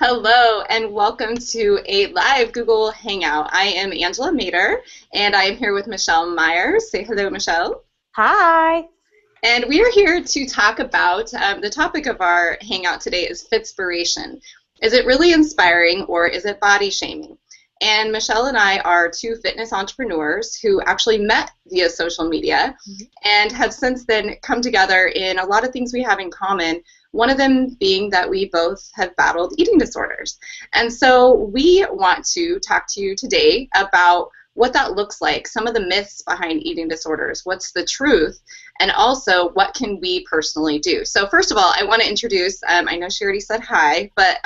Hello and welcome to a live Google Hangout. I am Angela Mader and I am here with Michelle Myers. Say hello, Michelle. Hi. And we are here to talk about the topic of our Hangout today is fitspiration. Is it really inspiring or is it body shaming? And Michelle and I are two fitness entrepreneurs who actually met via social media and have since then come together in a lot of things we have in common. One of them being that we both have battled eating disorders. And so we want to talk to you today about what that looks like, some of the myths behind eating disorders, what's the truth, and also what can we personally do. So first of all, I want to introduce, I know she already said hi, but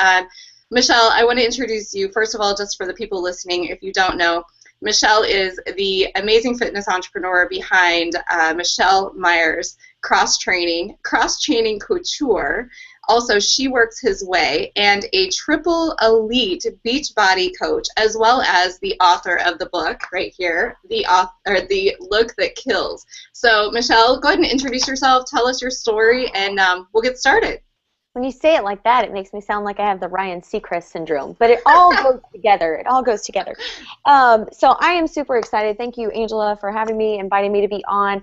Michelle, I want to introduce you, first of all, just for the people listening, if you don't know, Michelle is the amazing fitness entrepreneur behind Michelle Myers Cross-Training Couture. Also, She Works His Way, and a triple elite beach body coach, as well as the author of the book right here, The Look That Kills. So, Michelle, go ahead and introduce yourself, tell us your story, and we'll get started. When you say it like that, it makes me sound like I have the Ryan Seacrest syndrome, but it all goes together. It all goes together. So I am super excited. Thank you, Angela, for having me, inviting me to be on.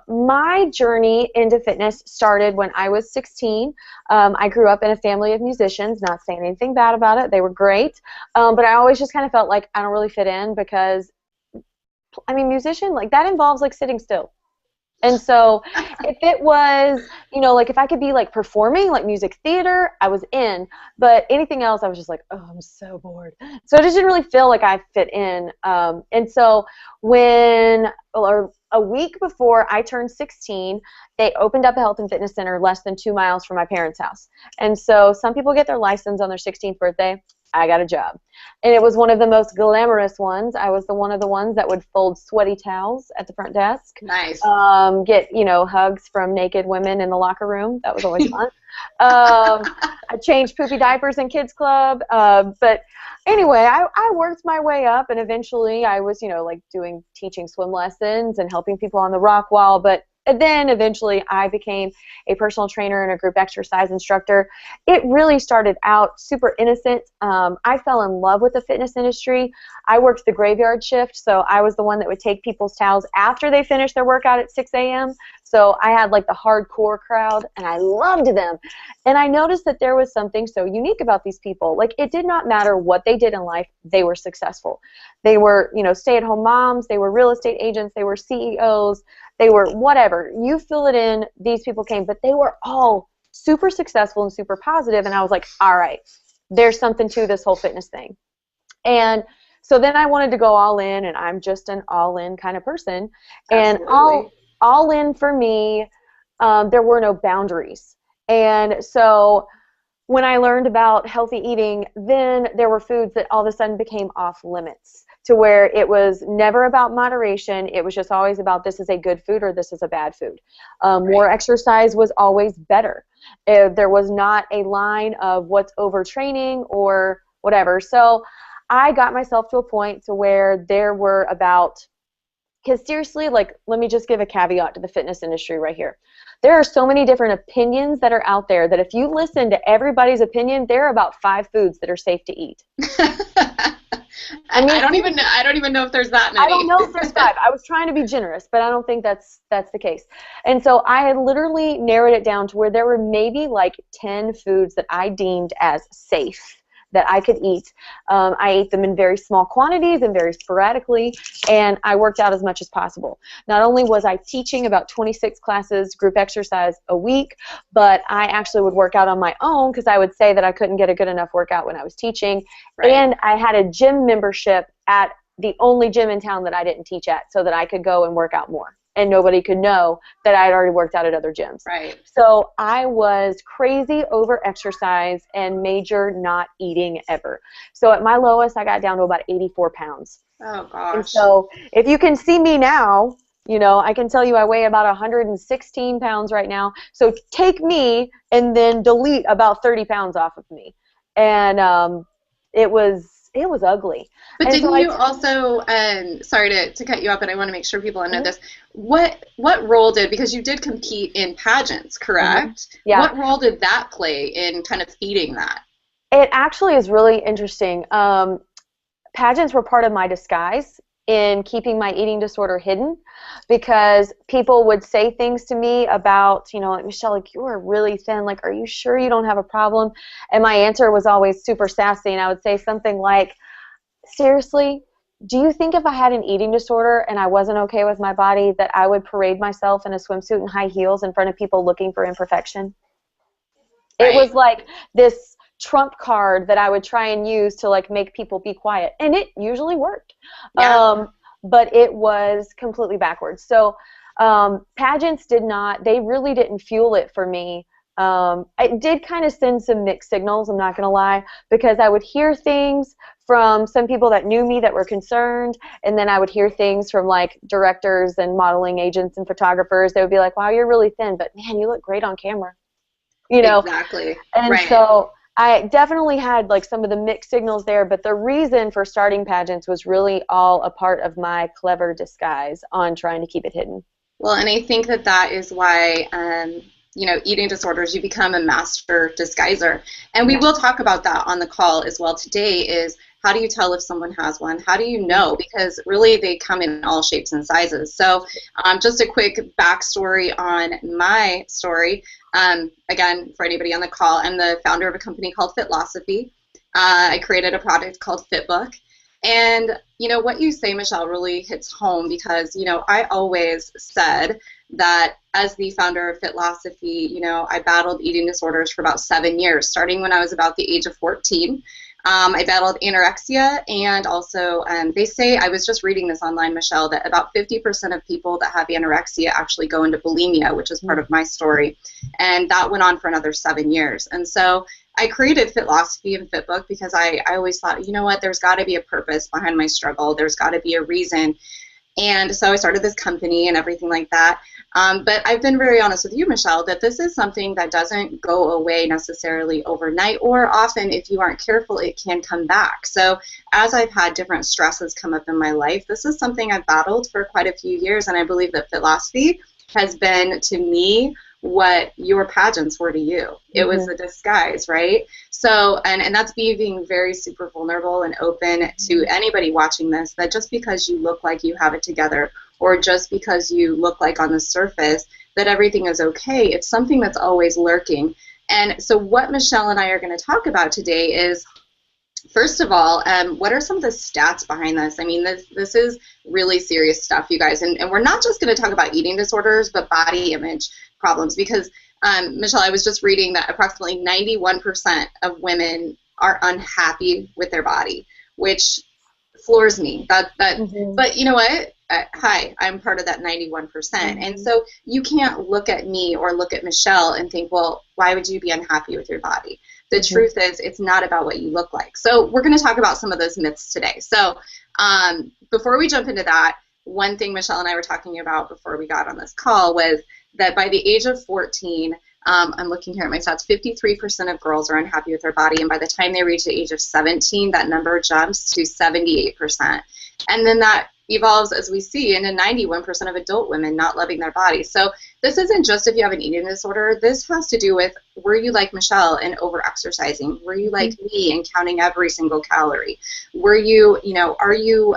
My journey into fitness started when I was 16. I grew up in a family of musicians, not saying anything bad about it. They were great, but I always just kind of felt like I don't really fit in because, I mean, musician, like that involves like sitting still. And so if it was, you know, like if I could be like performing, like music theater, I was in. But anything else, I was just like, oh, I'm so bored. So I just didn't really feel like I fit in. And so or a week before I turned 16, they opened up a health and fitness center less than 2 miles from my parents' house. And so some people get their license on their 16th birthday. I got a job. And it was one of the most glamorous ones. I was one of the ones that would fold sweaty towels at the front desk. Nice. Get, you know, hugs from naked women in the locker room. That was always fun. I changed poopy diapers in kids club. But anyway, I worked my way up, and eventually I was, you know, like teaching swim lessons and helping people on the rock wall. But then eventually I became a personal trainer and a group exercise instructor. It really started out super innocent. I fell in love with the fitness industry. I worked the graveyard shift, so I was the one that would take people's towels after they finished their workout at 6 a.m. So I had like the hardcore crowd, and I loved them. And I noticed that there was something so unique about these people. Like, it did not matter what they did in life, they were successful. They were, you know, stay-at-home moms, they were real estate agents, they were CEOs, they were whatever. You fill it in, these people came, but they were all super successful and super positive, and I was like, all right, there's something to this whole fitness thing. And so then I wanted to go all in, and I'm just an all-in kind of person. And all in for me, there were no boundaries. And so when I learned about healthy eating, then there were foods that all of a sudden became off limits, to where it was never about moderation. It was just always about this is a good food or this is a bad food. More exercise was always better. There was not a line of what's overtraining or whatever. So I got myself to a point to where there were about, because seriously, like, let me just give a caveat to the fitness industry right here. There are so many different opinions that are out there that if you listen to everybody's opinion, there are about 5 foods that are safe to eat. I mean, I don't even know if there's that many. I don't know if there's 5. I was trying to be generous, but I don't think that's the case. And so I had literally narrowed it down to where there were maybe like 10 foods that I deemed as safe that I could eat. I ate them in very small quantities and very sporadically, and I worked out as much as possible. Not only was I teaching about 26 classes, group exercise a week, but I actually would work out on my own because I would say that I couldn't get a good enough workout when I was teaching. Right. And I had a gym membership at the only gym in town that I didn't teach at, so that I could go and work out more. And nobody could know that I had already worked out at other gyms. Right. So I was crazy over exercise and major not eating ever. So at my lowest, I got down to about 84 pounds. Oh, gosh. And so if you can see me now, you know, I can tell you I weigh about 116 pounds right now. So take me and then delete about 30 pounds off of me. And it was ugly. But and didn't so you also, sorry to cut you off, but I want to make sure people know this, what role did, because you did compete in pageants, correct? Yeah. What role did that play in kind of feeding that? It actually is really interesting. Pageants were part of my disguise in keeping my eating disorder hidden, because people would say things to me about, like, Michelle, like, you are really thin. Like, are you sure you don't have a problem? And my answer was always super sassy, and I would say something like, seriously, do you think if I had an eating disorder and I wasn't okay with my body that I would parade myself in a swimsuit and high heels in front of people looking for imperfection? It Right. was like this trump card that I would try and use to, like, make people be quiet, and it usually worked. Yeah. But it was completely backwards. So pageants they really didn't fuel it for me. It did kind of send some mixed signals, I'm not going to lie, because I would hear things from some people that knew me that were concerned, and then I would hear things from, like, directors and modeling agents and photographers. They would be like, wow, you're really thin, but man, you look great on camera. Exactly. And Right. so I definitely had, like, some of the mixed signals there, but the reason for starting pageants was really all a part of my clever disguise on trying to keep it hidden. Well, and I think that that is why, eating disorders, you become a master disguiser. And we Yeah. will talk about that on the call as well today, is how do you tell if someone has one? How do you know? Because really they come in all shapes and sizes. So just a quick backstory on my story. Again, for anybody on the call, I'm the founder of a company called Fitlosophy. I created a product called Fitbook. And what you say, Michelle, really hits home, because I always said that as the founder of Fitlosophy, I battled eating disorders for about 7 years, starting when I was about the age of 14. I battled anorexia, and also they say, I was just reading this online, Michelle, that about 50% of people that have anorexia actually go into bulimia, which is part of my story. And that went on for another 7 years. And so I created Fitlosophy and Fitbook because I always thought, there's got to be a purpose behind my struggle. There's got to be a reason. And so I started this company and everything like that. But I've been very honest with you, Michelle, that this is something that doesn't go away necessarily overnight, or often if you aren't careful, it can come back. So as I've had different stresses come up in my life, this is something I've battled for quite a few years, and I believe that Fitlosophy has been to me what your pageants were to you. It was a disguise, right? So, and that's being very super vulnerable and open to anybody watching this, that just because you look like you have it together, or just because you look like on the surface that everything is okay, it's something that's always lurking. And so what Michelle and I are going to talk about today is, first of all, what are some of the stats behind this? I mean, this is really serious stuff, you guys. And we're not just going to talk about eating disorders, but body image problems. Because, Michelle, I was just reading that approximately 91% of women are unhappy with their body, which floors me. But you know what? Hi, I'm part of that 91%. And so you can't look at me or look at Michelle and think, well, why would you be unhappy with your body? The truth is, it's not about what you look like. So we're going to talk about some of those myths today. So before we jump into that, one thing Michelle and I were talking about before we got on this call was that by the age of 14, I'm looking here at my stats, 53% of girls are unhappy with their body, and by the time they reach the age of 17, that number jumps to 78%. And then that evolves, as we see, into 91% of adult women not loving their bodies. So this isn't just if you have an eating disorder. This has to do with, were you like Michelle and over-exercising? Were you like me and counting every single calorie? Were you, are you,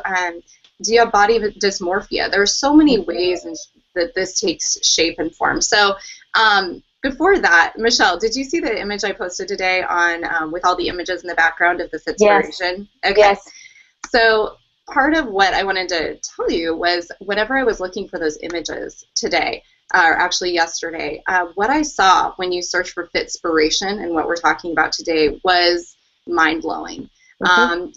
do you have body dysmorphia? There are so many ways that this takes shape and form. So before that, Michelle, did you see the image I posted today on with all the images in the background of the fitspiration? Yes. Okay. Yes. So part of what I wanted to tell you was, whenever I was looking for those images today, or actually yesterday, what I saw when you search for fitspiration and what we're talking about today was mind-blowing.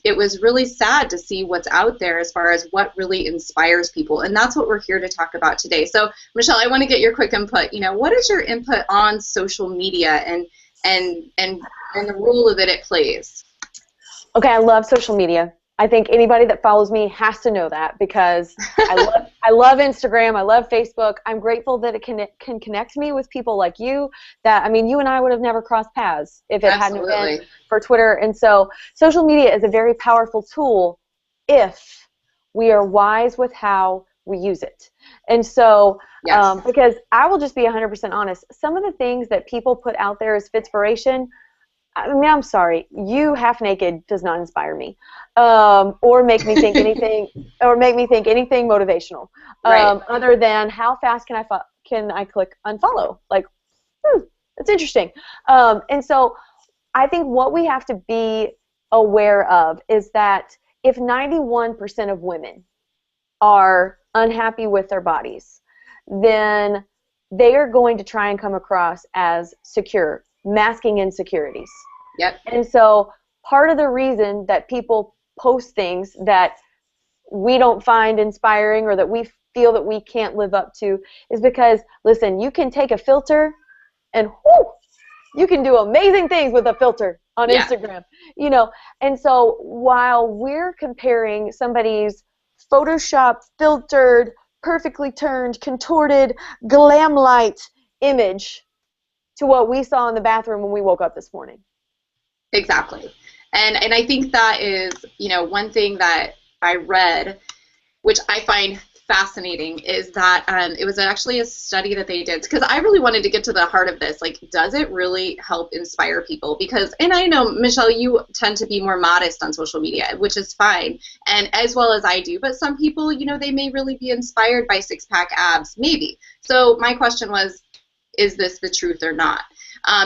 It was really sad to see what's out there as far as what really inspires people, and that's what we're here to talk about today. So, Michelle, I want to get your quick input. What is your input on social media and the role that it plays? Okay, I love social media. I think anybody that follows me has to know that, because I love Instagram. I love Facebook. I'm grateful that it can connect me with people like you. That, I mean, you and I would have never crossed paths if it hadn't been for Twitter. And so social media is a very powerful tool if we are wise with how we use it. And so, because I will just be 100% honest, some of the things that people put out there as fitspiration, I mean, I'm sorry, you half naked does not inspire me, or make me think anything, motivational, Right. other than how fast can I click unfollow? Like, that's interesting. And so I think what we have to be aware of is that if 91% of women are unhappy with their bodies, then they are going to try and come across as secure, masking insecurities. Yep. And so part of the reason that people post things that we don't find inspiring or that we feel that we can't live up to is because, listen, you can take a filter and whoo, you can do amazing things with a filter on Yeah. Instagram, And so while we're comparing somebody's Photoshop filtered, perfectly turned, contorted, glam light image to what we saw in the bathroom when we woke up this morning. Exactly. And I think that is, one thing that I read, which I find fascinating, is that it was actually a study that they did, because I really wanted to get to the heart of this. Like, does it really help inspire people? Because, and I know, Michelle, you tend to be more modest on social media, which is fine, and as well as I do, but some people, they may really be inspired by six-pack abs, maybe. So my question was, is this the truth or not?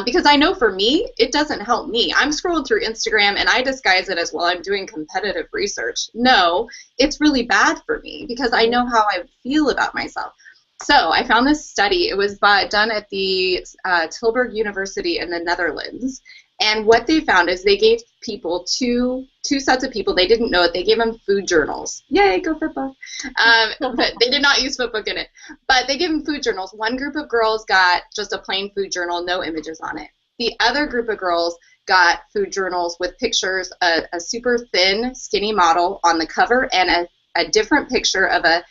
Because I know for me, it doesn't help me. I'm scrolling through Instagram and I disguise it as, well, I'm doing competitive research. No, it's really bad for me because I know how I feel about myself. So I found this study. It was done at the Tilburg University in the Netherlands. And what they found is they gave people two sets of people. They didn't know it. They gave them food journals. Yay, go football. But they did not use Footbook in it. But they gave them food journals. One group of girls got just a plain food journal, no images on it. The other group of girls got food journals with pictures, a super thin, skinny model on the cover and a different picture of a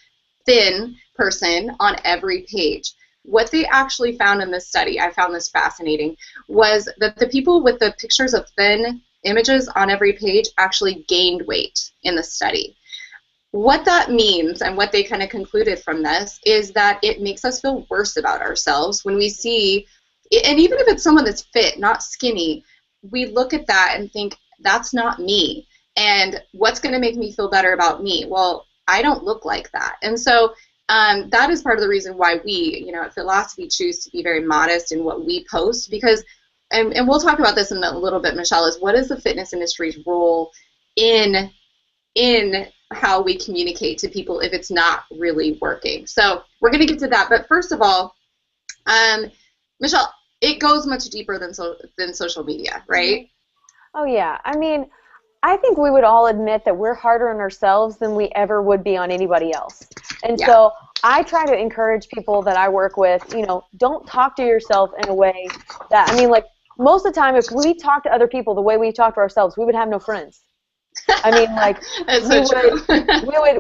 thin person on every page. What they actually found in this study, I found this fascinating, was that the people with the pictures of thin images on every page actually gained weight in the study. What that means, and what they kind of concluded from this, is that it makes us feel worse about ourselves when we see, and even if it's someone that's fit, not skinny, we look at that and think, that's not me. And what's going to make me feel better about me? Well, I don't look like that. And so that is part of the reason why we, at Philosophy, choose to be very modest in what we post, because, and we'll talk about this in a little bit, Michelle, is what is the fitness industry's role in how we communicate to people if it's not really working. So we're going to get to that. But first of all, Michelle, it goes much deeper than social media, right? Oh, yeah. I mean, I think we would all admit that we're harder on ourselves than we ever would be on anybody else. And so I try to encourage people that I work with, don't talk to yourself in a way that, like, most of the time, if we talk to other people the way we talk to ourselves, we would have no friends. Like,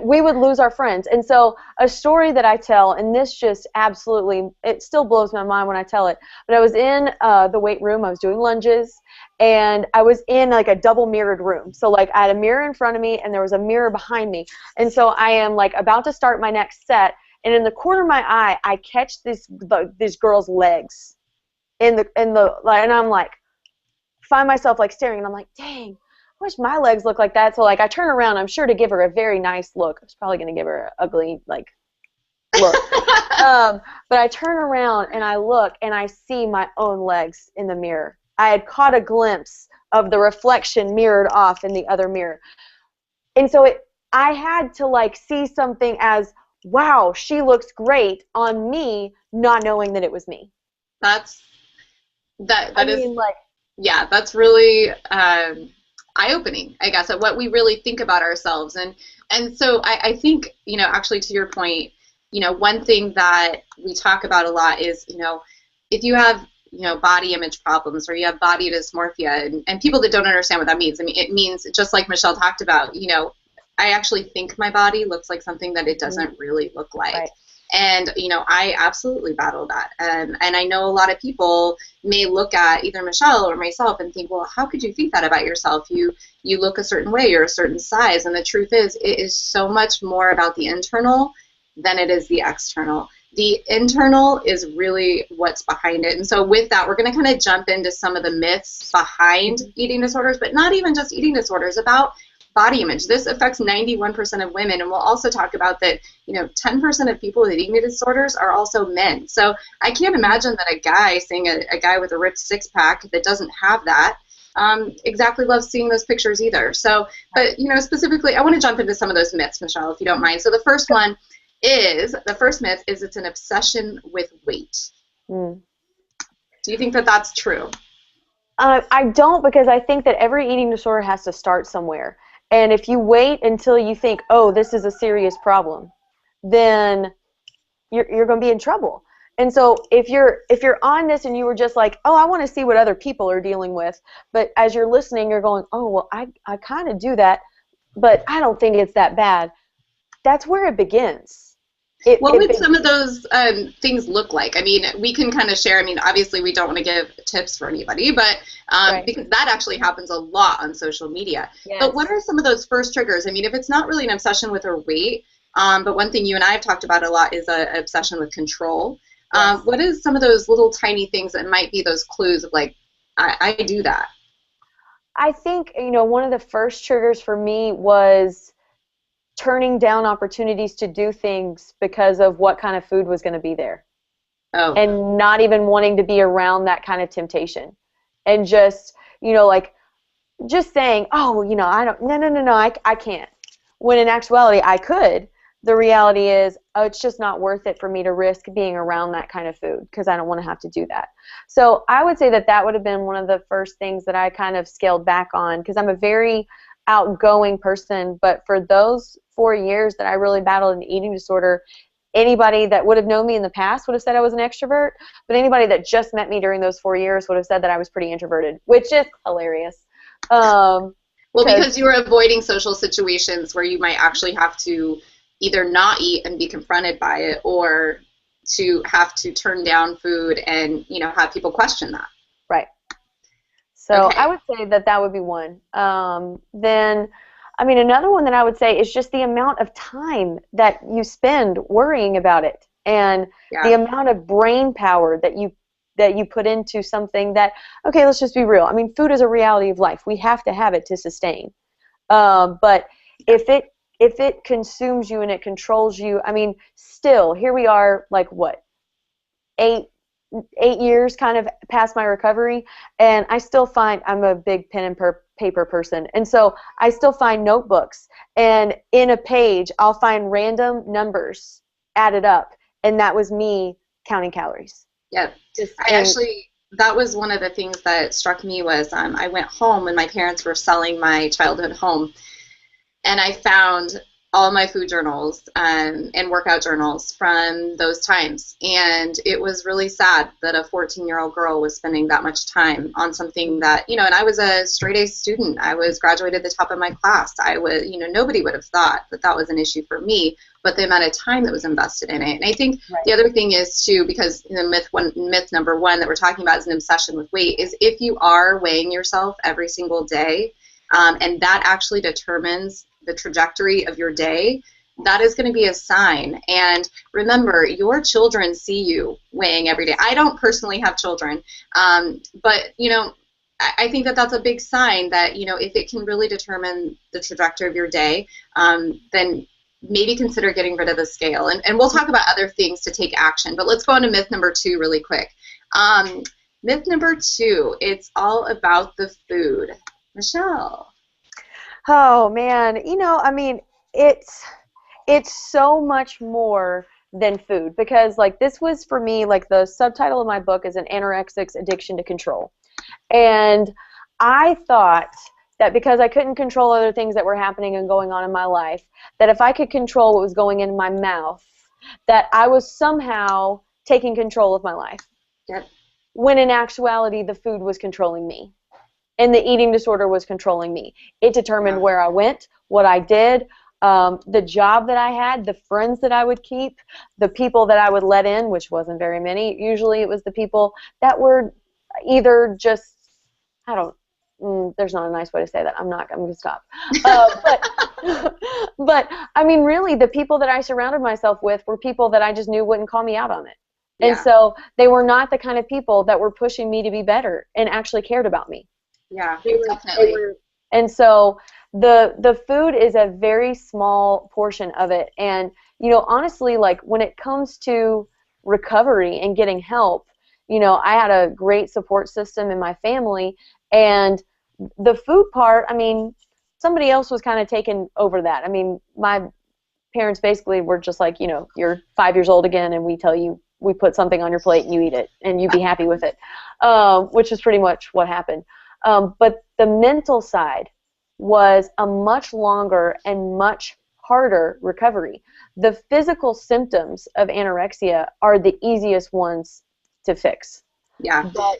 we would lose our friends. And so a story that I tell, and this just absolutely, it still blows my mind when I tell it, but I was in the weight room, I was doing lunges, and I was in like a double mirrored room. So like I had a mirror in front of me and there was a mirror behind me. And so I am like about to start my next set, and in the corner of my eye, I catch this girl's legs and I'm like, find myself like staring, and I'm like, dang, I wish my legs looked like that. So like I turn around, I'm sure to give her a very nice look. I was probably going to give her an ugly like look. But I turn around and I look and I see my own legs in the mirror. I had caught a glimpse of the reflection mirrored off in the other mirror. And so I had to like see something as, wow, she looks great on me, not knowing that it was me. That's really eye-opening, I guess, at what we really think about ourselves. And so I think, actually to your point, one thing that we talk about a lot is, if you have, body image problems or you have body dysmorphia, and people that don't understand what that means, it means, just like Michelle talked about, I actually think my body looks like something that it doesn't really look like. Right. And, I absolutely battle that. And I know a lot of people may look at either Michelle or myself and think, well, how could you think that about yourself? You look a certain way, you're a certain size. And the truth is, it is so much more about the internal than it is the external. The internal is really what's behind it. And so with that, we're going to kind of jump into some of the myths behind eating disorders, but not even just eating disorders, about body image. This affects 91% of women, and we'll also talk about that, 10% of people with eating disorders are also men. So I can't imagine that a guy, seeing a guy with a ripped six-pack that doesn't have that, exactly loves seeing those pictures either. So, but, specifically, I want to jump into some of those myths, Michelle, if you don't mind. So the first myth is it's an obsession with weight. Do you think that that's true? I don't, because I think that every eating disorder has to start somewhere. And if you wait until you think, oh, this is a serious problem, then you're going to be in trouble. And so if you're on this and you were just like, oh, I want to see what other people are dealing with, but as you're listening, you're going, oh, well, I kind of do that, but I don't think it's that bad. That's where it begins. What would some of those things look like? I mean, we can kind of share. I mean, obviously, we don't want to give tips for anybody, but right. Because that actually happens a lot on social media. Yes. But what are some of those first triggers? I mean, if it's not really an obsession with her weight, but one thing you and I have talked about a lot is an obsession with control. Yes. What is some of those little tiny things that might be those clues of like, I do that? I think, one of the first triggers for me was turning down opportunities to do things because of what kind of food was going to be there. Oh. And not even wanting to be around that kind of temptation. And just, just saying, oh, I can't. When in actuality, I could. The reality is, oh, it's just not worth it for me to risk being around that kind of food because I don't want to have to do that. So I would say that would have been one of the first things that I kind of scaled back on, because I'm a very outgoing person, but for those 4 years that I really battled an eating disorder, anybody that would have known me in the past would have said I was an extrovert, but anybody that just met me during those 4 years would have said that I was pretty introverted, which is hilarious. Well, because you were avoiding social situations where you might actually have to either not eat and be confronted by it, or to have to turn down food and, have people question that. Right. So okay. I would say that would be one. Then, another one that I would say is just the amount of time that you spend worrying about it, and the amount of brain power that you put into something that, okay, let's just be real. I mean, food is a reality of life. We have to have it to sustain. But if it consumes you and it controls you, still, here we are, like what, 8 years kind of past my recovery, and I still find, I'm a big pen and paper person, and so I still find notebooks, and in a page I'll find random numbers added up, and that was me counting calories. Yeah, that was one of the things that struck me was I went home when my parents were selling my childhood home, and I found all my food journals and workout journals from those times. And it was really sad that a 14-year-old girl was spending that much time on something that, and I was a straight-A student. I was graduated at the top of my class. I was, nobody would have thought that was an issue for me, but the amount of time that was invested in it. And I think the other thing is, too, because myth number one that we're talking about is an obsession with weight, is if you are weighing yourself every single day, and that actually determines the trajectory of your day, that is going to be a sign. And remember, your children see you weighing every day. I don't personally have children, but I think that that's a big sign that, if it can really determine the trajectory of your day, then maybe consider getting rid of the scale. And we'll talk about other things to take action, but let's go on to myth number 2 really quick. Myth number 2, it's all about the food. Michelle. Oh man, it's so much more than food, because like this was for me, like the subtitle of my book is An Anorexic's Addiction to Control. And I thought that because I couldn't control other things that were happening and going on in my life, that if I could control what was going in my mouth, that I was somehow taking control of my life. Yep. When in actuality, the food was controlling me. And the eating disorder was controlling me. It determined where I went, what I did, the job that I had, the friends that I would keep, the people that I would let in, which wasn't very many. Usually it was the people that were either just, there's not a nice way to say that. I'm going to stop. But I mean, really, the people that I surrounded myself with were people that I just knew wouldn't call me out on it. And so they were not the kind of people that were pushing me to be better and actually cared about me. Yeah, definitely. And so the food is a very small portion of it. And, you know, honestly, like when it comes to recovery and getting help, you know, I had a great support system in my family. And the food part, I mean, somebody else was kind of taking over that. I mean, my parents basically were just like, you know, you're 5 years old again, and we tell you, we put something on your plate and you eat it and you be happy with it, which is pretty much what happened. But the mental side was a much longer and much harder recovery. The physical symptoms of anorexia are the easiest ones to fix. Yeah. But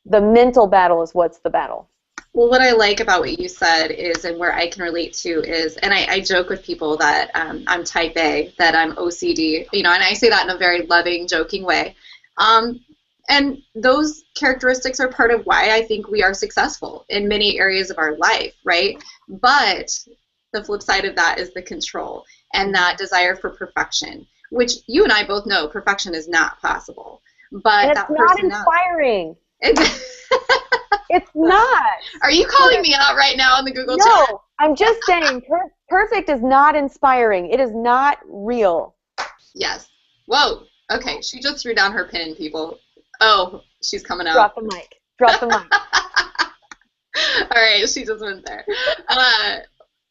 the mental battle is what's the battle. Well, what I like about what you said is, and where I can relate to is, and I joke with people that I'm type A, that I'm OCD, you know, and I say that in a very loving, joking way. And those characteristics are part of why I think we are successful in many areas of our life, right? But the flip side of that is the control and that desire for perfection, which you and I both know perfection is not possible. But and it's that not inspiring. It's not. Are you calling me out right now on the Google chat? No, I'm just saying perfect is not inspiring. It is not real. Yes. Whoa. Okay, she just threw down her pin, people. Oh, she's coming out. Drop the mic. Drop the mic. All right, she just went there.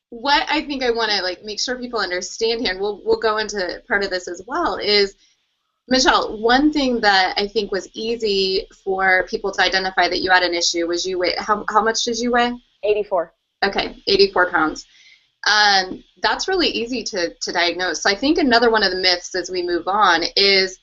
What I think I want to like make sure people understand here, and we'll go into part of this as well, is Michelle, one thing that I think was easy for people to identify that you had an issue was you weigh. How much did you weigh? 84. Okay, 84 pounds. That's really easy to diagnose. So I think another one of the myths as we move on is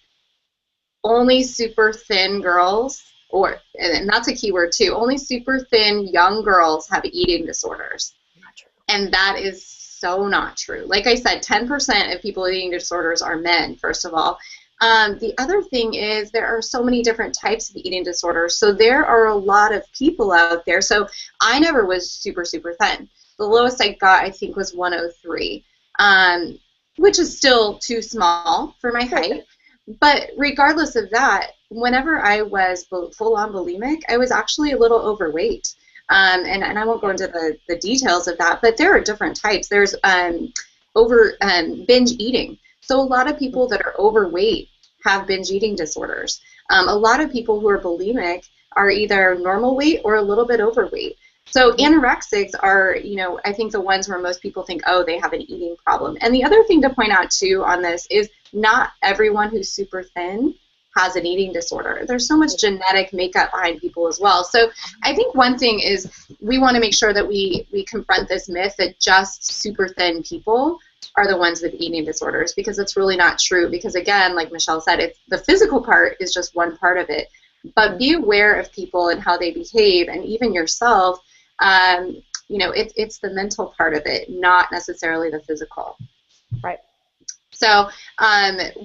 only super thin girls, and that's a key word too, only super thin young girls have eating disorders. Not true. And that is so not true. Like I said, 10% of people with eating disorders are men, first of all. The other thing is there are so many different types of eating disorders. So there are a lot of people out there. So I never was super, super thin. The lowest I got, I think, was 103, which is still too small for my height. But regardless of that, whenever I was full-on bulimic, I was actually a little overweight. And I won't go into the details of that, but there are different types. There's binge eating. So a lot of people that are overweight have binge eating disorders. A lot of people who are bulimic are either normal weight or a little bit overweight. So anorexics are, you know, I think the ones where most people think, oh, they have an eating problem. And the other thing to point out, too, on this is not everyone who's super thin has an eating disorder. There's so much genetic makeup behind people as well. So I think one thing is we want to make sure that we confront this myth that just super thin people are the ones with eating disorders, because it's really not true. Because again, like Michelle said, the physical part is just one part of it. But be aware of people and how they behave, and even yourself. You know, it's the mental part of it, not necessarily the physical. Right. So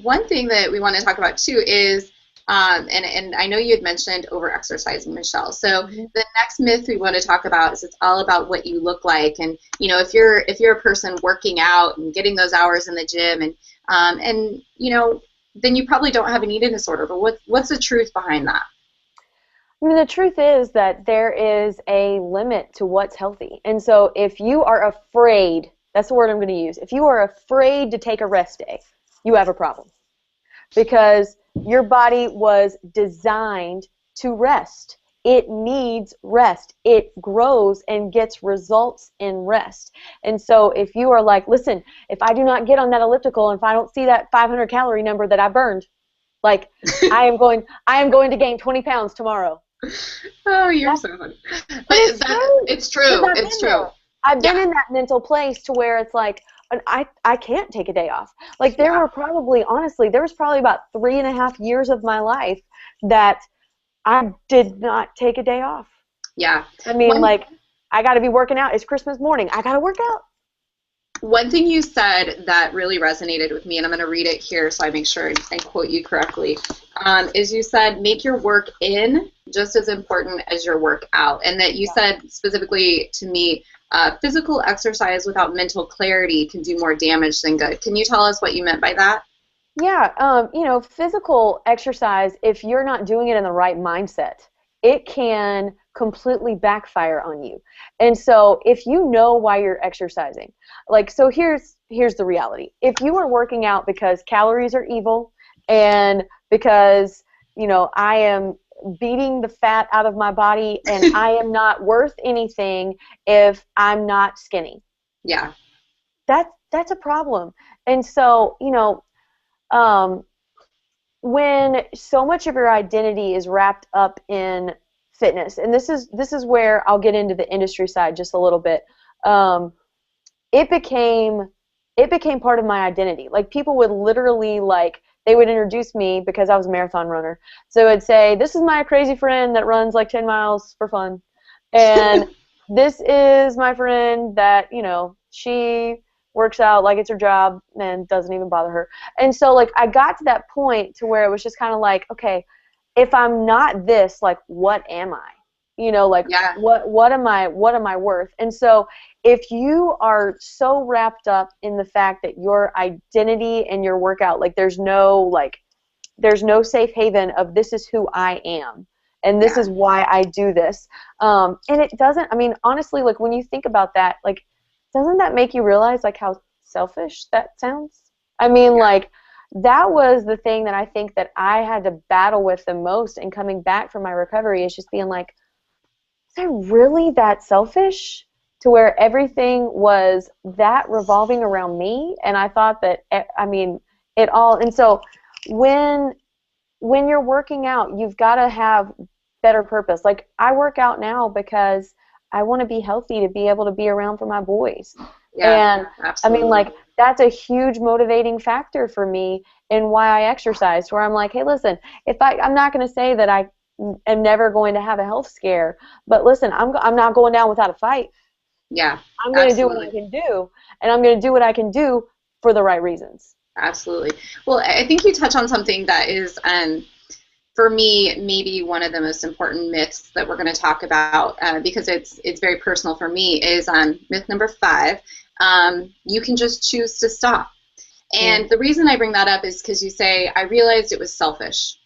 one thing that we want to talk about too is, and I know you had mentioned over-exercising, Michelle. So the next myth we want to talk about is it's all about what you look like. And you know, if you're a person working out and getting those hours in the gym, and you know, then you probably don't have an eating disorder. But what's the truth behind that? I mean, the truth is that there is a limit to what's healthy. And so if you are afraid, that's the word I'm going to use, if you are afraid to take a rest day, you have a problem. Because your body was designed to rest. It needs rest. It grows and gets results in rest. And so if you are like, listen, if I do not get on that elliptical and if I don't see that 500 calorie number that I burned, like I am going to gain 20 pounds tomorrow. Oh, you're so funny. But it's true. It's true. I've been in that mental place to where it's like, I can't take a day off. Like there were probably, honestly, there was probably about 3.5 years of my life that I did not take a day off. Yeah. I mean, like, I got to be working out. It's Christmas morning. I got to work out. One thing you said that really resonated with me, and I'm going to read it here so I make sure I quote you correctly, is you said, make your work in just as important as your workout, and that you said specifically to me, physical exercise without mental clarity can do more damage than good. Can you tell us what you meant by that? Yeah, you know, physical exercise, if you're not doing it in the right mindset, it can completely backfire on you. And so if you know why you're exercising, like, so here's the reality. If you are working out because calories are evil and because, you know, I am beating the fat out of my body and I am not worth anything if I'm not skinny, Yeah. that's a problem. And so, you know, um, when so much of your identity is wrapped up in fitness, and this is where I'll get into the industry side just a little bit. Um, it became part of my identity. Like, people would literally, like, they would introduce me because I was a marathon runner. So it'd say, "This is my crazy friend that runs like 10 miles for fun," and "This is my friend that, you know, she works out like it's her job and doesn't even bother her." And so, like, I got to that point to where it was just kind of like, okay, if I'm not this, like, what am I? You know, like, Yeah. what am I worth? And so if you are so wrapped up in the fact that your identity and your workout, like, there's no safe haven of this is who I am and this is why I do this. And it doesn't, I mean, honestly, like, when you think about that, like, doesn't that make you realize, like, how selfish that sounds? I mean, like, that was the thing that I think that I had to battle with the most in coming back from my recovery, is just being like, is I really that selfish to where everything was that revolving around me? And I thought that, I mean, it all, and so when you're working out, you've got to have better purpose. Like, I work out now because I want to be healthy to be able to be around for my boys. Yeah, And absolutely. I mean, like, that's a huge motivating factor for me in why I exercise, where I'm like, hey, listen, I'm not going to say that I am never going to have a health scare, but listen, I'm not going down without a fight. Yeah, I'm going to do what I can do, and I'm going to do what I can do for the right reasons. absolutely. Well, I think you touch on something that is, for me, maybe one of the most important myths that we're going to talk about, because it's very personal for me, is myth number 5. You can just choose to stop. And the reason I bring that up is because you say, I realized it was selfish.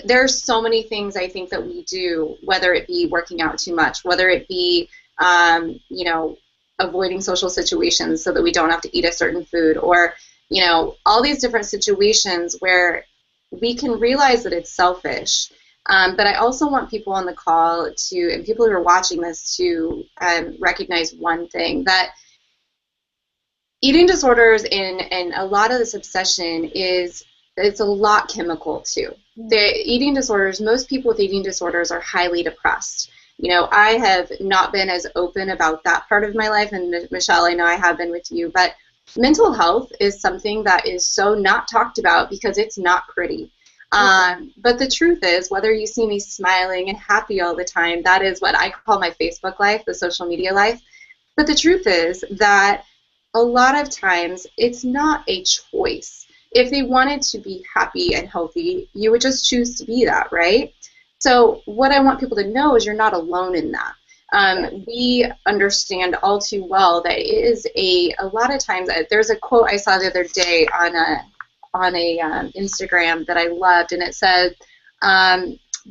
There's so many things I think that we do, whether it be working out too much, whether it be, you know, avoiding social situations so that we don't have to eat a certain food, or, you know, all these different situations where we can realize that it's selfish. But I also want people on the call to, and people who are watching this, to recognize one thing, that eating disorders and a lot of this obsession it's a lot chemical too. The eating disorders, most people with eating disorders are highly depressed. You know, I have not been as open about that part of my life, and Michelle, I know I have been with you, but mental health is something that is so not talked about because it's not pretty. But the truth is, whether you see me smiling and happy all the time, that is what I call my Facebook life, the social media life. But the truth is that a lot of times it's not a choice. If they wanted to be happy and healthy, you would just choose to be that, right? So what I want people to know is you're not alone in that. We understand all too well that it is a lot of times, there's a quote I saw the other day on a Instagram that I loved, and it said,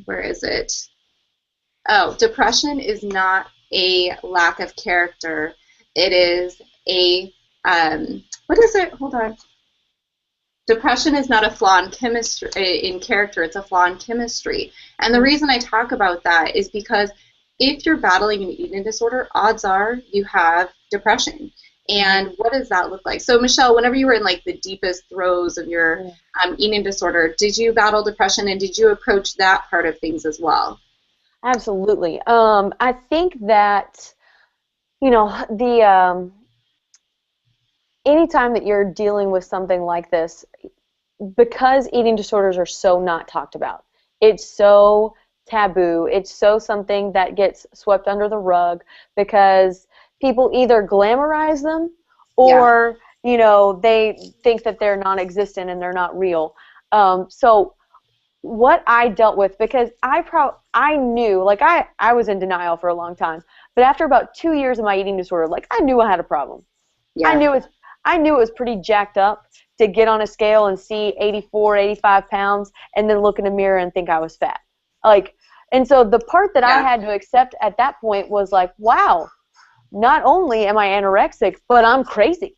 where is it? Oh, depression is not a lack of character. It is a, what is it? Hold on. Depression is not a flaw in chemistry, in character, it's a flaw in chemistry. And the reason I talk about that is because if you're battling an eating disorder, odds are you have depression. And what does that look like? So, Michelle, whenever you were in, like, the deepest throes of your eating disorder, did you battle depression, and did you approach that part of things as well? Absolutely. I think that, you know, the anytime that you're dealing with something like this, because eating disorders are so not talked about, it's so taboo, it's so something that gets swept under the rug because people either glamorize them or, you know, they think that they're non-existent and they're not real. So what I dealt with, because I knew, like I was in denial for a long time, but after about 2 years of my eating disorder, like I knew I had a problem. I Yeah. knew it. I knew it was pretty jacked up to get on a scale and see 84, 85 pounds, and then look in the mirror and think I was fat. Like, and so the part that I Yeah. had to accept at that point was like, wow, not only am I anorexic, but I'm crazy.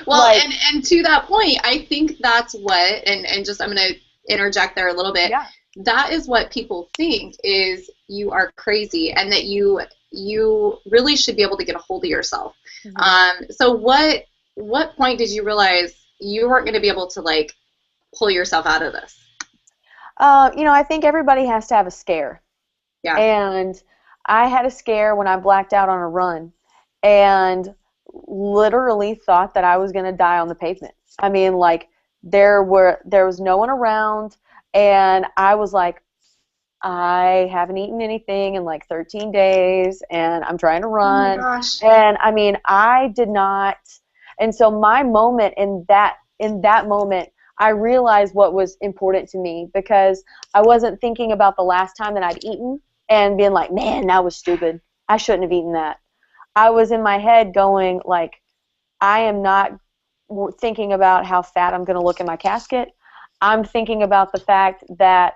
Well, Like, and to that point, I think that's what, and just I'm going to interject there a little bit. yeah. That is what people think is you are crazy, and that you really should be able to get a hold of yourself. So what point did you realize you weren't going to be able to like pull yourself out of this? I think everybody has to have a scare. Yeah. And I had a scare when I blacked out on a run and literally thought that I was going to die on the pavement. I mean, like there was no one around, and I was like, I haven't eaten anything in like 13 days and I'm trying to Oh my run. gosh. And I mean, I did not. And so my moment in that moment, I realized what was important to me, because I wasn't thinking about the last time that I'd eaten and being like, man, that was stupid. I shouldn't have eaten that. I was in my head going like, I am not thinking about how fat I'm going to look in my casket. I'm thinking about the fact that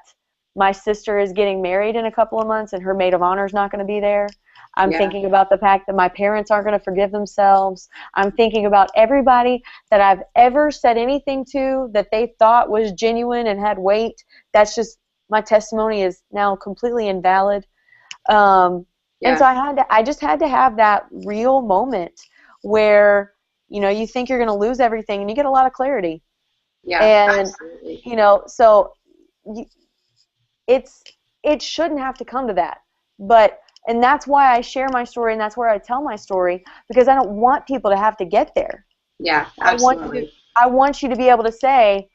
my sister is getting married in a couple of months and her maid of honor is not going to be there. I'm Yeah. thinking about the fact that my parents aren't going to forgive themselves. I'm thinking about everybody that I've ever said anything to that they thought was genuine and had weight. That's just, my testimony is now completely invalid. And so Yeah. I just had to have that real moment where, you think you're going to lose everything and you get a lot of clarity. Yeah. And, Absolutely. so you, it shouldn't have to come to that. And that's why I share my story, and that's where I tell my story, because I don't want people to have to get there. Yeah. I want you to, Absolutely. I want you to be able to say,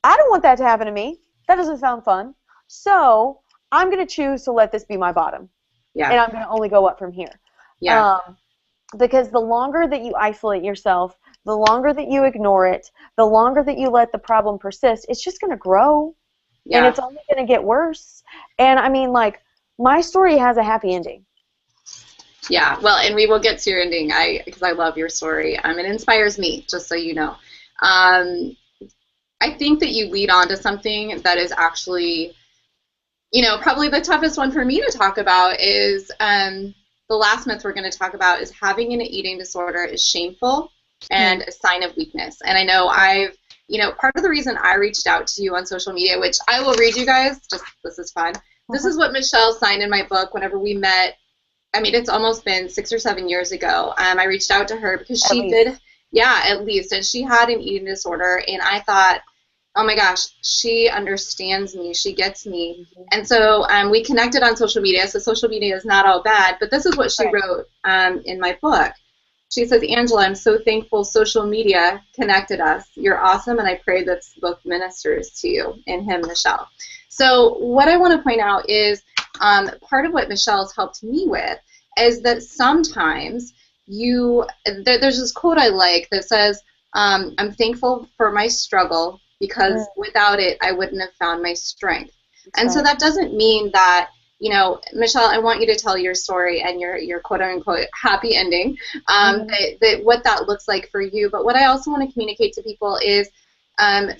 I don't want that to happen to me. That doesn't sound fun. So I'm going to choose to let this be my bottom, Yeah. and I'm going to only go up from here. Yeah. Because the longer that you isolate yourself, the longer that you ignore it, the longer that you let the problem persist, it's just going to grow, and Yeah. it's only going to get worse. And I mean, like, my story has a happy ending. Yeah, well, and we will get to your ending. Because I love your story. It inspires me, just so you know. Um, I think that you lead on to something that is actually, probably the toughest one for me to talk about is the last myth we're going to talk about is having an eating disorder is shameful and a sign of weakness. And I know part of the reason I reached out to you on social media, which I will read you guys, just this is fun. This is what Michelle signed in my book whenever we met. It's almost been 6 or 7 years ago. I reached out to her because she did, yeah, at least, and she had an eating disorder, and I thought, oh my gosh, she understands me, she gets me. And so we connected on social media, so social media is not all bad, but this is what she wrote in my book. She says, Angela, I'm so thankful social media connected us. You're awesome, and I pray this book ministers to you, and him, Michelle. So what I want to point out is part of what Michelle's helped me with is that sometimes there's this quote I like that says, I'm thankful for my struggle because without it, I wouldn't have found my strength. And so that doesn't mean that, Michelle, I want you to tell your story and your quote unquote happy ending, that what that looks like for you. But what I also want to communicate to people is,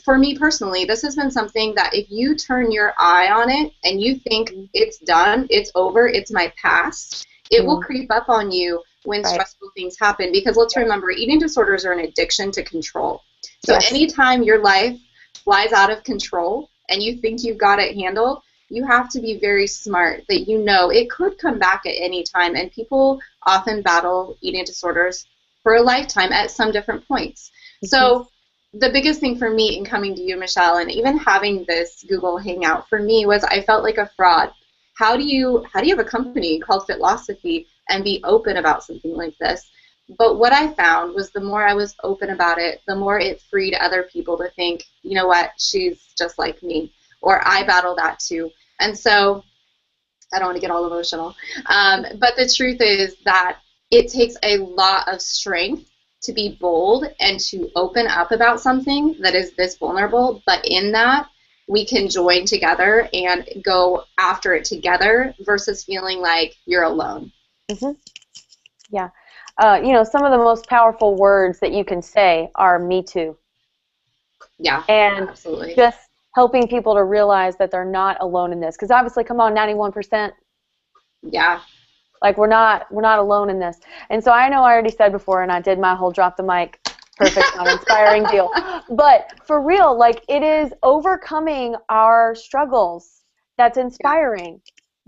for me personally, this has been something that if you turn your eye on it and you think it's done, it's over, it's my past, it will creep up on you when stressful things happen. Because let's remember, eating disorders are an addiction to control. So anytime your life flies out of control and you think you've got it handled, you have to be very smart that it could come back at any time. And people often battle eating disorders for a lifetime at some different points. So the biggest thing for me in coming to you, Michelle, and even having this Google Hangout for me was I felt like a fraud. How do you have a company called Fitlosophy and be open about something like this? But what I found was the more I was open about it, the more it freed other people to think, you know what, she's just like me, or I battle that too. And so I don't want to get all emotional, but the truth is that it takes a lot of strength to be bold and to open up about something that is this vulnerable. But in that, we can join together and go after it together versus feeling like you're alone. Mm-hmm. Yeah. Some of the most powerful words that you can say are "me too." Yeah, And absolutely. just helping people to realize that they're not alone in this. Because obviously, come on, 91%. Yeah. Like we're not alone in this. And so I know I already said before, and I did my whole drop the mic, perfect, not inspiring deal. But for real, like it is overcoming our struggles that's inspiring.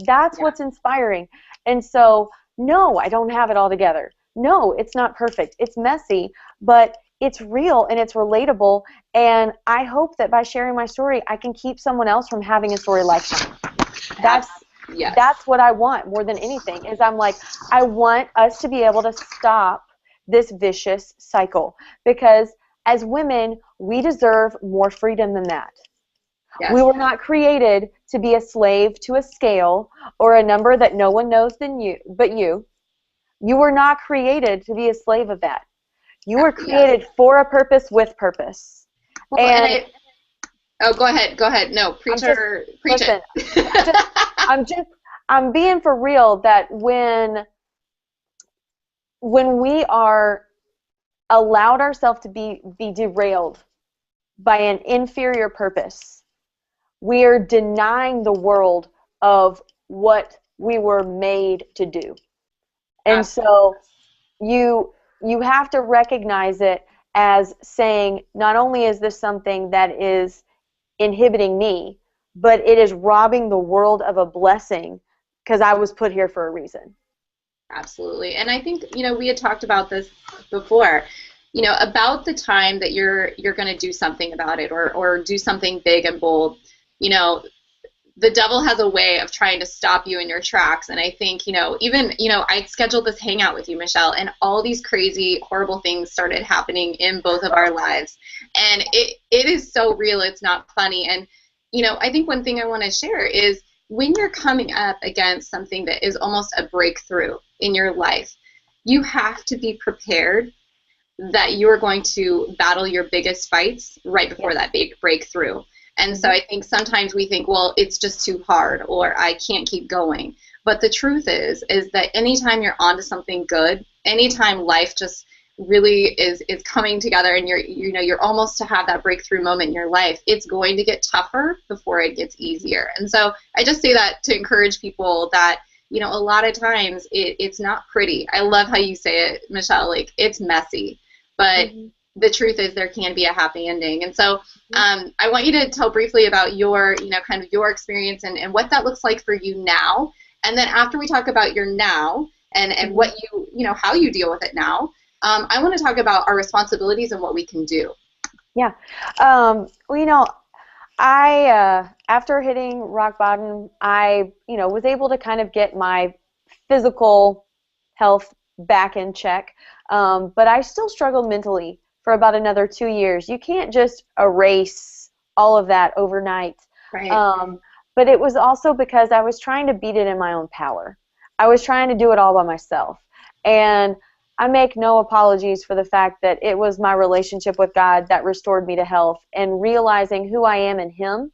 That's what's inspiring. And so, no, I don't have it all together. No, it's not perfect. It's messy, but it's real and it's relatable. And I hope that by sharing my story, I can keep someone else from having a story like that. That's what I want more than anything, is I'm like, I want us to be able to stop this vicious cycle, because as women, we deserve more freedom than that. Yes. We were not created to be a slave to a scale or a number that no one knows but you. You were not created to be a slave of that. You were created for a purpose, with purpose. Well, go ahead. No, preach it. I'm being for real that when we are allowed ourselves to be derailed by an inferior purpose, we are denying the world of what we were made to do. And Absolutely. So you have to recognize it as saying, not only is this something that is inhibiting me, but it is robbing the world of a blessing, because I was put here for a reason. Absolutely. And I think, we had talked about this before, about the time that you're going to do something about it, or do something big and bold. The devil has a way of trying to stop you in your tracks. And I think, even, I scheduled this hangout with you, Michelle, and all these crazy, horrible things started happening in both of our lives. And it is so real. It's not funny. And, I think one thing I want to share is, when you're coming up against something that is almost a breakthrough in your life, you have to be prepared that you're going to battle your biggest fights right before that big breakthrough. And so I think sometimes we think, well, it's just too hard, or I can't keep going. But the truth is that anytime you're onto something good, anytime life just really is coming together, and you're almost to have that breakthrough moment in your life, it's going to get tougher before it gets easier. And so I just say that to encourage people that, a lot of times it's not pretty. I love how you say it, Michelle, like it's messy, but the truth is there can be a happy ending. And so I want you to tell briefly about your, kind of your experience and what that looks like for you now. And then after we talk about your now and what how you deal with it now, I want to talk about our responsibilities and what we can do. Yeah. I after hitting rock bottom, I, was able to kind of get my physical health back in check. But I still struggled mentally for about another 2 years. You can't just erase all of that overnight. Right. But it was also because I was trying to beat it in my own power. I was trying to do it all by myself. And I make no apologies for the fact that it was my relationship with God that restored me to health, and realizing who I am in Him,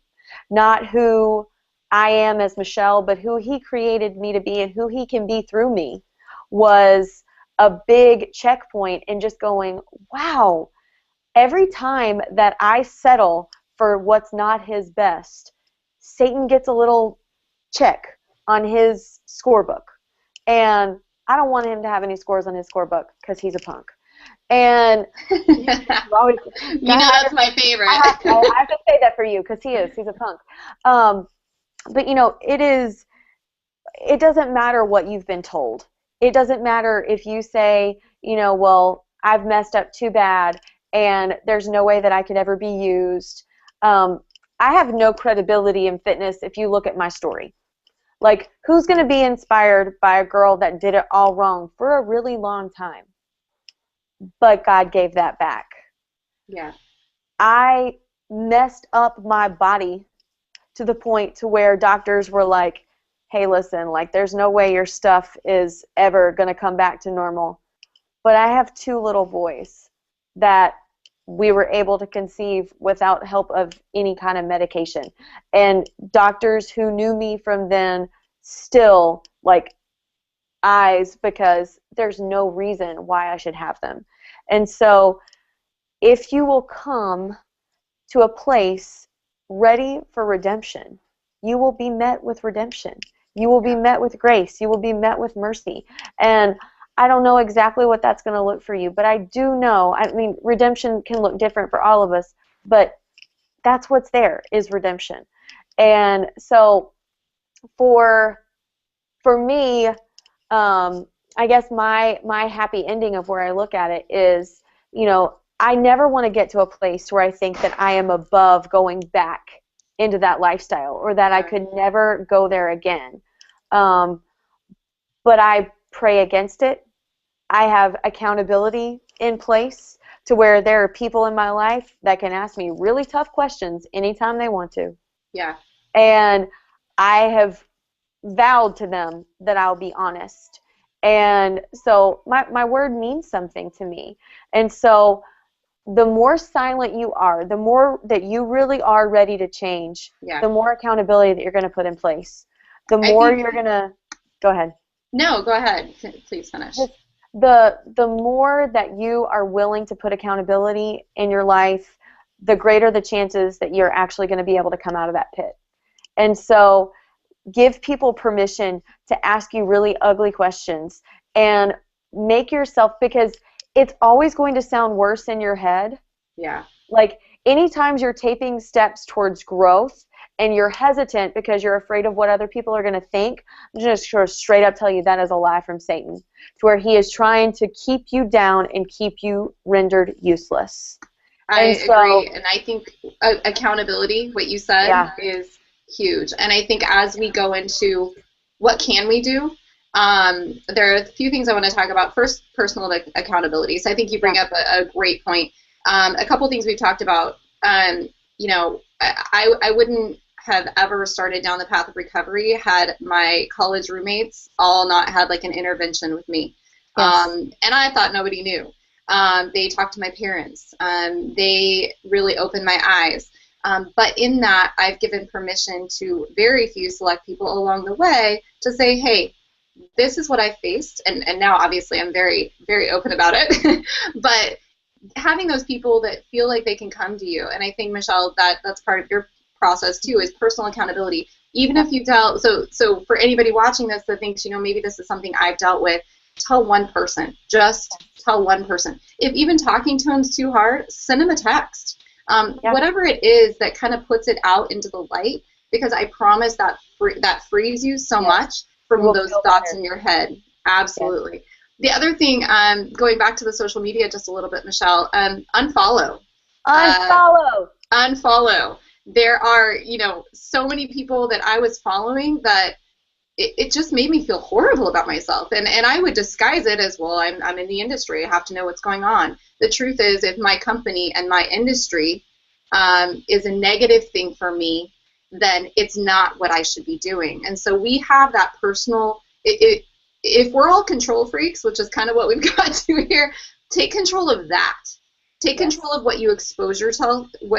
not who I am as Michelle, but who He created me to be and who He can be through me, was a big checkpoint in just going, wow, every time that I settle for what's not His best, Satan gets a little check on his scorebook. And I don't want him to have any scores on his scorebook, because he's a punk. And that's my favorite. I have to say that for you, because he's a punk. But it doesn't matter what you've been told. It doesn't matter if you say, well, I've messed up too bad and there's no way that I could ever be used. I have no credibility in fitness if you look at my story. Like, who's going to be inspired by a girl that did it all wrong for a really long time? But God gave that back. Yeah. I messed up my body to the point to where doctors were like, hey, listen, like, there's no way your stuff is ever going to come back to normal. But I have 2 little boys that we were able to conceive without help of any kind of medication. And doctors who knew me from then still, like, eyes, because there's no reason why I should have them. And so if you will come to a place ready for redemption, you will be met with redemption. You will be met with grace. You will be met with mercy. And I don't know exactly what that's going to look for you, but I do know, I mean, redemption can look different for all of us, but that's what's there, is redemption. And so for me, I guess my happy ending of where I look at it is, you know, I never want to get to a place where I think that I am above going back into that lifestyle, or that I could never go there again. But I pray against it. I have accountability in place to where there are people in my life that can ask me really tough questions anytime they want to. Yeah. And I have vowed to them that I'll be honest. And so my word means something to me. And so the more silent you are, the more that you really are ready to change, the more accountability that you're going to put in place. The more you're going to... Go ahead. No, go ahead. Please finish. The more that you are willing to put accountability in your life, the greater the chances that you're actually going to be able to come out of that pit. And so give people permission to ask you really ugly questions, and make yourself, because it's always going to sound worse in your head. Yeah. Like, anytime you're taking steps towards growth and you're hesitant because you're afraid of what other people are going to think, I'm just going to straight up tell you that is a lie from Satan, to where he is trying to keep you down and keep you rendered useless. I agree, and I think accountability, what you said, is huge. And I think as we go into what can we do, there are a few things I want to talk about. First, personal accountability. So I think you bring up a great point. A couple things we've talked about. You know, I wouldn't have ever started down the path of recovery had my college roommates all not had like an intervention with me. Yes. And I thought nobody knew. They talked to my parents. They really opened my eyes. But in that, I've given permission to very few select people along the way to say, hey, this is what I faced. And now, obviously, I'm very, very open about it. But having those people that feel like they can come to you, and I think, Michelle, that's part of your process, too, is personal accountability. Even if you tell, so for anybody watching this that thinks, you know, maybe this is something I've dealt with, tell one person. Just tell one person. If even talking to them is too hard, send them a text. Whatever it is that kind of puts it out into the light, because I promise that frees you so much from those thoughts in your head. Absolutely. The other thing, going back to the social media just a little bit, Michelle, unfollow. Unfollow. There are, you know, so many people that I was following that it just made me feel horrible about myself. And I would disguise it as, well, I'm in the industry. I have to know what's going on. The truth is, if my company and my industry is a negative thing for me, then it's not what I should be doing. And so we have that personal, if we're all control freaks, which is kind of what we've got to here, take control of that. Take control of what you expose yourself to,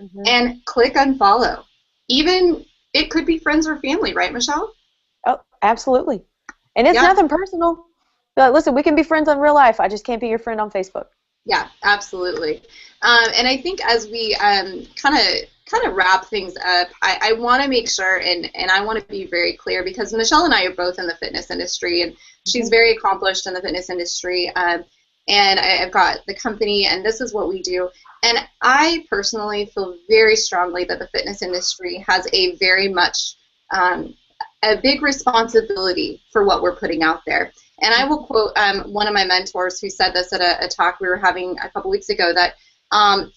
mm-hmm. and click unfollow. Even it could be friends or family, right, Michelle? Oh, absolutely. And it's nothing personal. But listen, we can be friends in real life. I just can't be your friend on Facebook. Yeah, absolutely. And I think as we kind of wrap things up, I want to make sure, and I want to be very clear, because Michelle and I are both in the fitness industry, and she's very accomplished in the fitness industry. And I've got the company, and this is what we do. And I personally feel very strongly that the fitness industry has a very much a big responsibility for what we're putting out there. And I will quote one of my mentors who said this at a talk we were having a couple weeks ago, that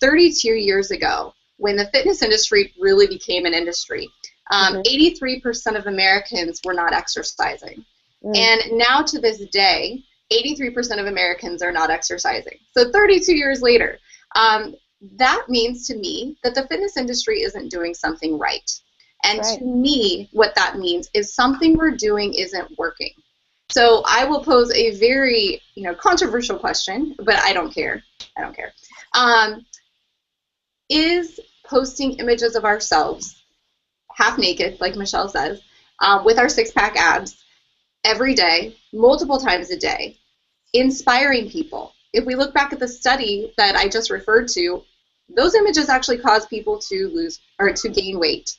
32 years ago, when the fitness industry really became an industry, 83% of Americans were not exercising. And now to this day, 83% of Americans are not exercising. So 32 years later, that means to me that the fitness industry isn't doing something right. And to me, what that means is something we're doing isn't working. So I will pose a very, controversial question, but I don't care. I don't care. Is posting images of ourselves half naked, like Michelle says, with our six-pack abs every day, multiple times a day, inspiring people? If we look back at the study that I just referred to, those images actually cause people to lose or to gain weight.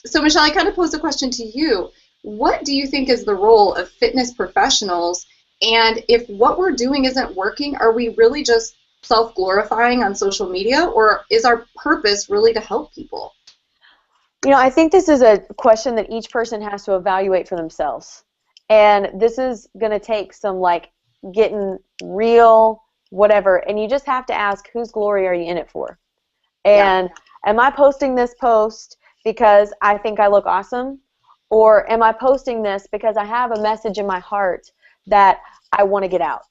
So Michelle, I kind of posed a question to you. What do you think is the role of fitness professionals? And if what we're doing isn't working, are we really just self-glorifying on social media, or is our purpose really to help people? I think this is a question that each person has to evaluate for themselves. And this is going to take some, getting real, whatever. And you just have to ask, whose glory are you in it for? And am I posting this post because I think I look awesome? Or am I posting this because I have a message in my heart that I want to get out?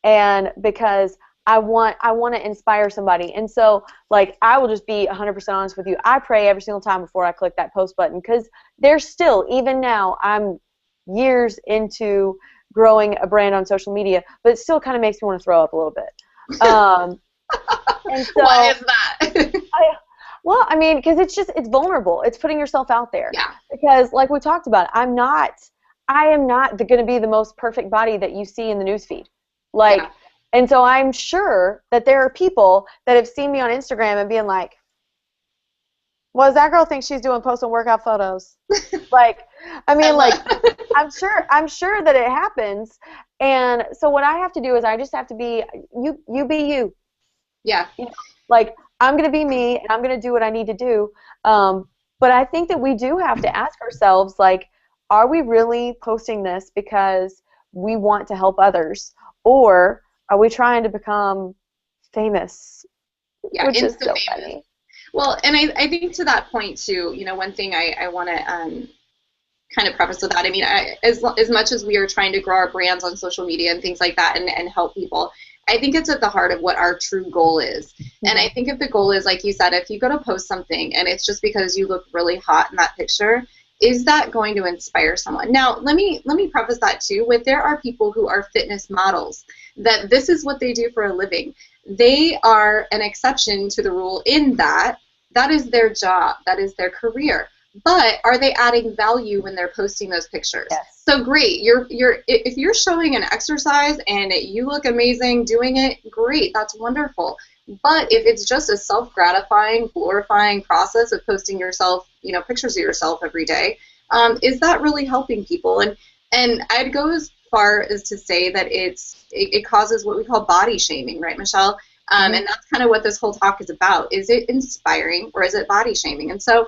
And because I want to inspire somebody. And so, I will just be 100% honest with you. I pray every single time before I click that post button, because there's still, even now, I'm years into growing a brand on social media, but it still kind of makes me want to throw up a little bit. And so, why is that? because it's vulnerable. It's putting yourself out there. Yeah. Because, like we talked about, I am not going to be the most perfect body that you see in the newsfeed. And so I'm sure that there are people that have seen me on Instagram and being like, "Well, does that girl think she's posting workout photos?" I'm sure that it happens. And so what I have to do is I just have to be you be you. Yeah. I'm going to be me, and I'm going to do what I need to do. But I think that we do have to ask ourselves, are we really posting this because we want to help others, or are we trying to become famous? Yeah, which is so famous. funny. Well, and I think to that point too, one thing I want to kind of preface with that. I mean, as much as we are trying to grow our brands on social media and things like that and help people, I think it's at the heart of what our true goal is. Mm-hmm. And I think if the goal is, like you said, if you go to post something and it's just because you look really hot in that picture, is that going to inspire someone? Now, let me preface that too with, there are people who are fitness models, that this is what they do for a living. They are an exception to the rule in that is their job, that is their career. But are they adding value when they're posting those pictures? Yes. So great, if you're showing an exercise and you look amazing doing it, great, that's wonderful. But if it's just a self-gratifying, glorifying process of posting yourself, pictures of yourself every day, is that really helping people? And I'd go as far as to say that it causes what we call body shaming, right, Michelle? And that's kind of what this whole talk is about. Is it inspiring, or is it body shaming? And so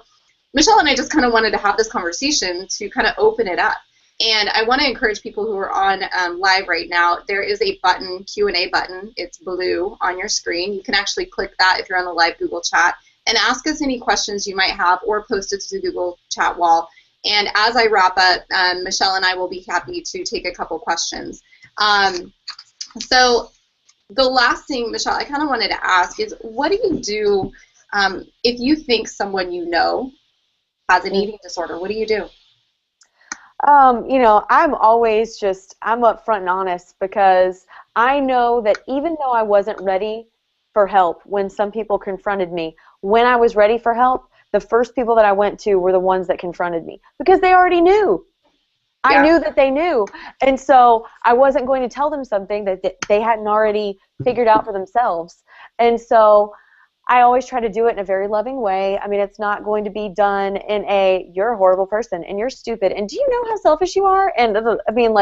Michelle and I just kind of wanted to have this conversation to kind of open it up. And I want to encourage people who are on live right now, there is a button, Q&A button. It's blue on your screen. You can actually click that if you're on the live Google chat and ask us any questions you might have, or post it to the Google chat wall. And as I wrap up, Michelle and I will be happy to take a couple questions. So the last thing, Michelle, I kind of wanted to ask is, what do you do if you think someone you know has an eating disorder? What do you do? I'm always I'm upfront and honest, because I know that even though I wasn't ready for help when some people confronted me, when I was ready for help, the first people that I went to were the ones that confronted me, because they already knew. I knew that they knew. And so I wasn't going to tell them something that they hadn't already figured out for themselves. And so I always try to do it in a very loving way. I mean, it's not going to be done in you're a horrible person and you're stupid and do you know how selfish you are? And I mean,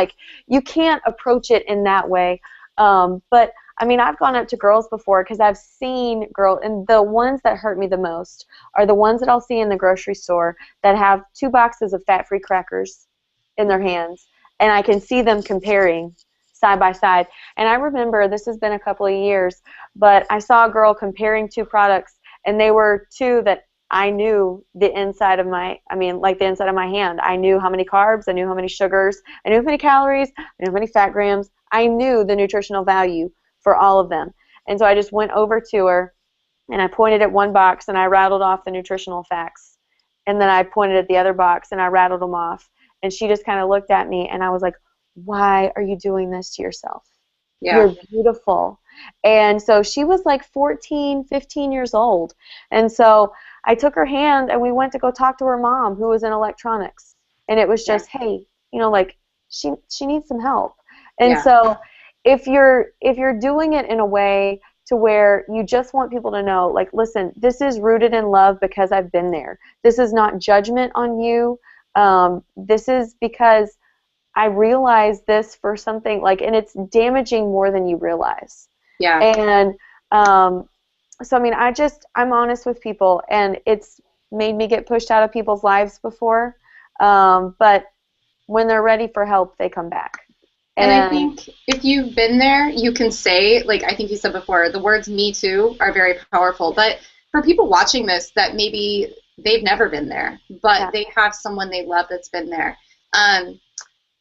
you can't approach it in that way. But I mean, I've gone up to girls before, because I've seen girls, and the ones that hurt me the most are the ones that I'll see in the grocery store that have 2 boxes of fat-free crackers in their hands, and I can see them comparing side by side. And I remember, this has been a couple of years, but I saw a girl comparing 2 products, and they were 2 that I knew the inside of my hand. I knew how many carbs, I knew how many sugars, I knew how many calories, I knew how many fat grams. I knew the nutritional value for all of them. And so I just went over to her, and I pointed at one box, and I rattled off the nutritional facts. And then I pointed at the other box, and I rattled them off. And she just kind of looked at me, and I was like, why are you doing this to yourself? Yeah. You're beautiful. And so she was like 14, 15 years old. And so I took her hand and we went to go talk to her mom, who was in electronics. And it was just, hey, you know, like she needs some help. And so if you're doing it in a way to where you just want people to know, like, listen, this is rooted in love because I've been there. This is not judgment on you. This is because I realize this for something, like, and it's damaging more than you realize. Yeah. And so, I mean, I'm honest with people, and it's made me get pushed out of people's lives before. But when they're ready for help, they come back. And I think if you've been there, you can say, like I think you said before, the words "me too" are very powerful. But for people watching this that maybe they've never been there, but they have someone they love that's been there,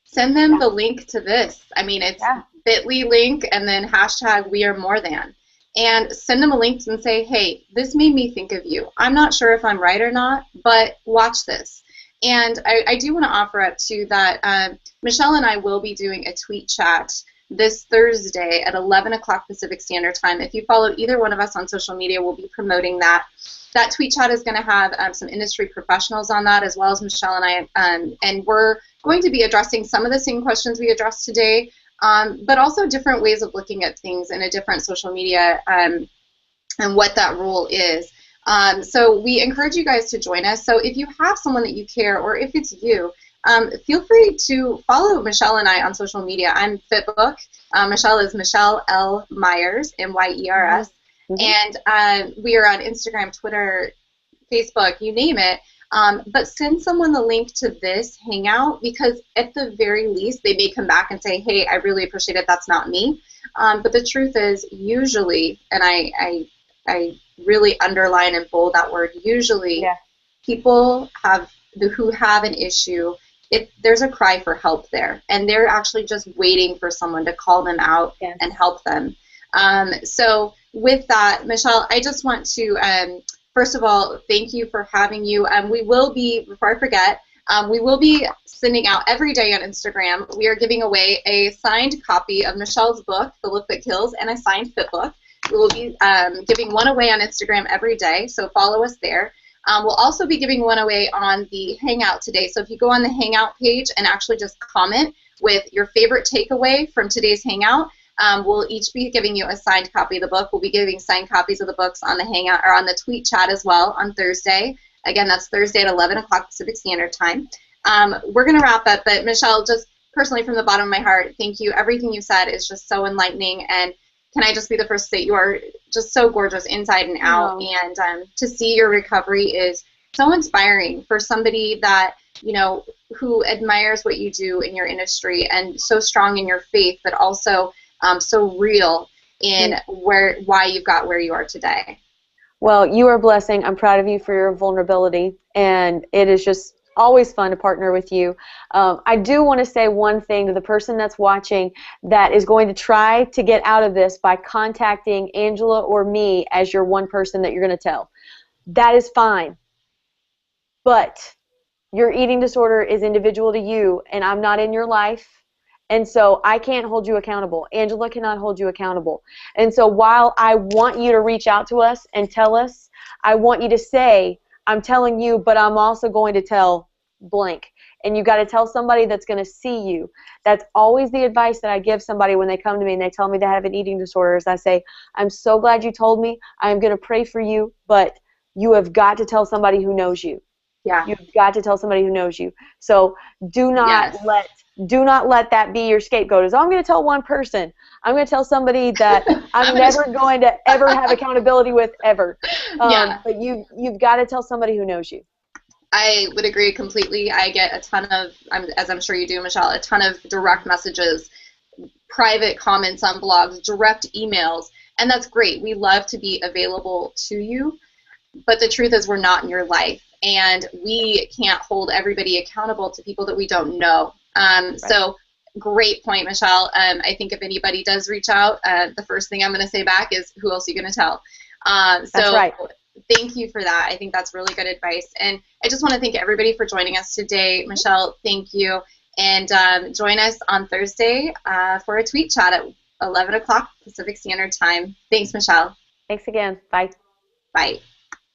send them the link to this. I mean, it's bit.ly link and then hashtag we are more than. And send them a link and say, hey, this made me think of you. I'm not sure if I'm right or not, but watch this. And I do want to offer up, too, that Michelle and I will be doing a tweet chat this Thursday at 11 o'clock Pacific Standard Time. If you follow either one of us on social media, we'll be promoting that. That tweet chat is going to have some industry professionals on that, as well as Michelle and I, and we're going to be addressing some of the same questions we addressed today, but also different ways of looking at things in a different social media and what that role is. So we encourage you guys to join us. So if you have someone that you care, or if it's you, feel free to follow Michelle and I on social media. I'm Fitbook. Michelle is Michelle L. Myers, M-Y-E-R-S. And we are on Instagram, Twitter, Facebook, you name it. But send someone the link to this hangout, because at the very least, they may come back and say, hey, I really appreciate it. That's not me. But the truth is, usually, and I really underline and bold that word, usually, people who have an issue, there's a cry for help there. And they're actually just waiting for someone to call them out and help them. So with that, Michelle, I just want to, first of all, thank you for having you. We will be, before I forget, we will be sending out every day on Instagram. We are giving away a signed copy of Michelle's book, The Look That Kills, and a signed fit book. We will be giving one away on Instagram every day, so follow us there. We'll also be giving one away on the Hangout today. So if you go on the Hangout page and actually just comment with your favorite takeaway from today's Hangout, we'll each be giving you a signed copy of the book. We'll be giving signed copies of the books on the Hangout or on the tweet chat as well on Thursday. Again, that's Thursday at 11 o'clock Pacific Standard Time. We're going to wrap up, but Michelle, just personally from the bottom of my heart, thank you. Everything you said is just so enlightening, and can I just be the first to say you are just so gorgeous inside and out, and to see your recovery is so inspiring for somebody that, you know, who admires what you do in your industry and so strong in your faith, but also so real in why you've got where you are today. Well, you are a blessing. I'm proud of you for your vulnerability, and it is just always fun to partner with you. I do want to say one thing to the person that's watching that is going to try to get out of this by contacting Angela or me as your one person that you're going to tell. That is fine, but your eating disorder is individual to you, and I'm not in your life. And so I can't hold you accountable. Angela cannot hold you accountable. And so while I want you to reach out to us and tell us, I want you to say, I'm telling you, but I'm also going to tell blank. And you got to tell somebody that's going to see you. That's always the advice that I give somebody when they come to me and they tell me they have an eating disorder, is I say, I'm so glad you told me. I'm going to pray for you, but you have got to tell somebody who knows you. Yeah. You've got to tell somebody who knows you. So do not let that be your scapegoat. Is, oh, I'm going to tell one person. I'm going to tell somebody that I'm never going to ever have accountability with ever. But you've got to tell somebody who knows you. I would agree completely. I get a ton of, as I'm sure you do, Michelle, a ton of direct messages, private comments on blogs, direct emails, and that's great. We love to be available to you, but the truth is we're not in your life, and we can't hold everybody accountable to people that we don't know. So great point, Michelle. I think if anybody does reach out, the first thing I'm going to say back is, who else are you going to tell? That's right. Thank you for that. I think that's really good advice. And I just want to thank everybody for joining us today. Michelle, thank you. And join us on Thursday for a tweet chat at 11 o'clock Pacific Standard Time. Thanks, Michelle. Thanks again. Bye. Bye.